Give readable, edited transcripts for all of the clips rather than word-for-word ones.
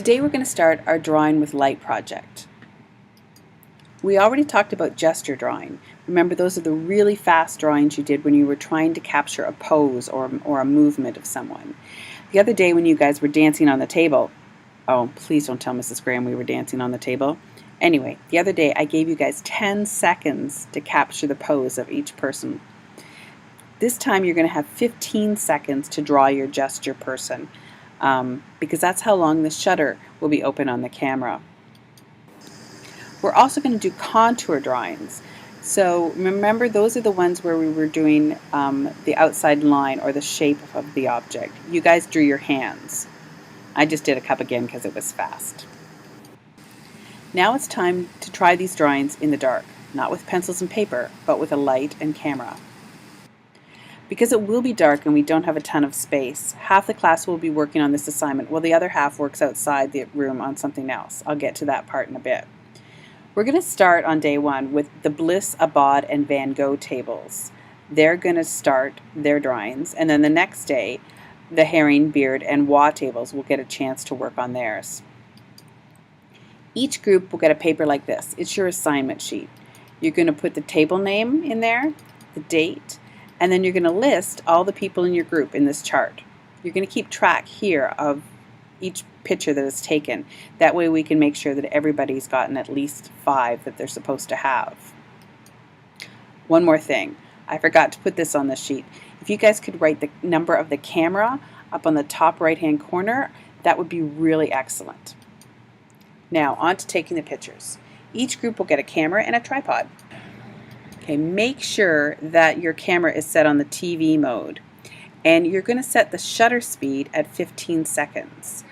Today we're going to start our drawing with light project. We already talked about gesture drawing. Remember, those are the really fast drawings you did when you were trying to capture a pose or a movement of someone. The other day when you guys were dancing on the table, oh, please don't tell Mrs. Graham we were dancing on the table. Anyway, the other day I gave you guys 10 seconds to capture the pose of each person. This time you're going to have 15 seconds to draw your gesture person. Because that's how long the shutter will be open on the camera. We're also going to do contour drawings. So remember, those are the ones where we were doing the outside line or the shape of the object. You guys drew your hands. I just did a cup again because it was fast. Now it's time to try these drawings in the dark, not with pencils and paper, but with a light and camera. Because it will be dark and we don't have a ton of space, half the class will be working on this assignment while the other half works outside the room on something else. I'll get to that part in a bit. We're going to start on day one with the Bliss, Abad, and Van Gogh tables. They're going to start their drawings, and then the next day, the Herring, Beard, and Waugh tables will get a chance to work on theirs. Each group will get a paper like this. It's your assignment sheet. You're going to put the table name in there, the date, and then you're going to list all the people in your group in this chart. You're going to keep track here of each picture that is taken. That way we can make sure that everybody's gotten at least 5 that they're supposed to have. One more thing. I forgot to put this on the sheet. If you guys could write the number of the camera up on the top right-hand corner, that would be really excellent. Now, on to taking the pictures. Each group will get a camera and a tripod. Okay, make sure that your camera is set on the TV mode, and you're going to set the shutter speed at 15 seconds.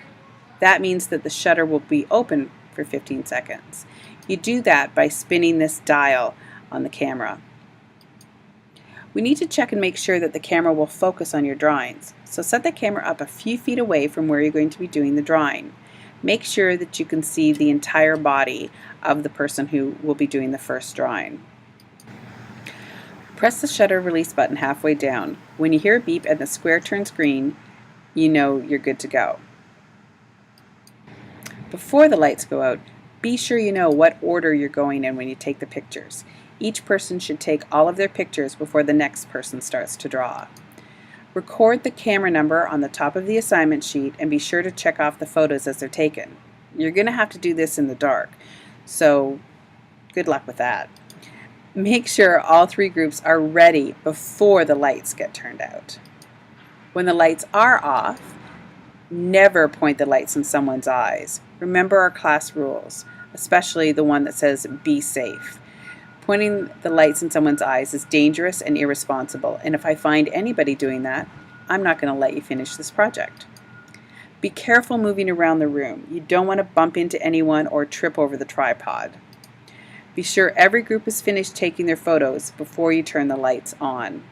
That means that the shutter will be open for 15 seconds. You do that by spinning this dial on the camera. We need to check and make sure that the camera will focus on your drawings. So set the camera up a few feet away from where you're going to be doing the drawing. Make sure that you can see the entire body of the person who will be doing the first drawing. Press the shutter release button halfway down. When you hear a beep and the square turns green, you know you're good to go. Before the lights go out, be sure you know what order you're going in when you take the pictures. Each person should take all of their pictures before the next person starts to draw. Record the camera number on the top of the assignment sheet and be sure to check off the photos as they're taken. You're going to have to do this in the dark, so good luck with that. Make sure all 3 groups are ready before the lights get turned out. When the lights are off, never point the lights in someone's eyes. Remember our class rules, especially the one that says be safe. Pointing the lights in someone's eyes is dangerous and irresponsible, and if I find anybody doing that, I'm not going to let you finish this project. Be careful moving around the room. You don't want to bump into anyone or trip over the tripod. Be sure every group is finished taking their photos before you turn the lights on.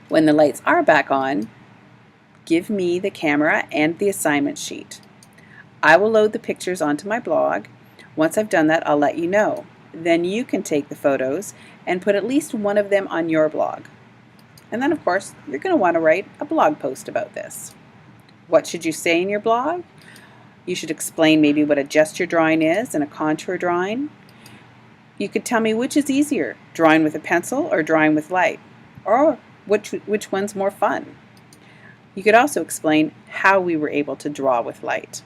When the lights are back on, give me the camera and the assignment sheet. I will load the pictures onto my blog. Once I've done that, I'll let you know. Then you can take the photos and put at least one of them on your blog. And then, of course, you're going to want to write a blog post about this. What should you say in your blog? You should explain maybe what a gesture drawing is and a contour drawing. You could tell me which is easier, drawing with a pencil or drawing with light, or which one's more fun. You could also explain how we were able to draw with light.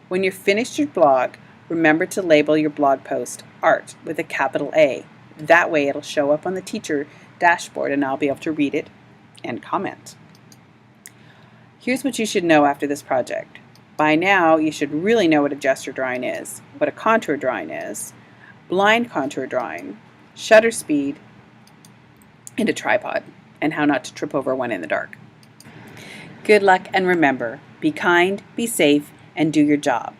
When you're finished your blog, remember to label your blog post Art with a capital A. That way it'll show up on the teacher dashboard and I'll be able to read it and comment. Here's what you should know after this project. By now, you should really know what a gesture drawing is, what a contour drawing is, blind contour drawing, shutter speed, and a tripod, and how not to trip over one in the dark. Good luck, and remember, be kind, be safe, and do your job.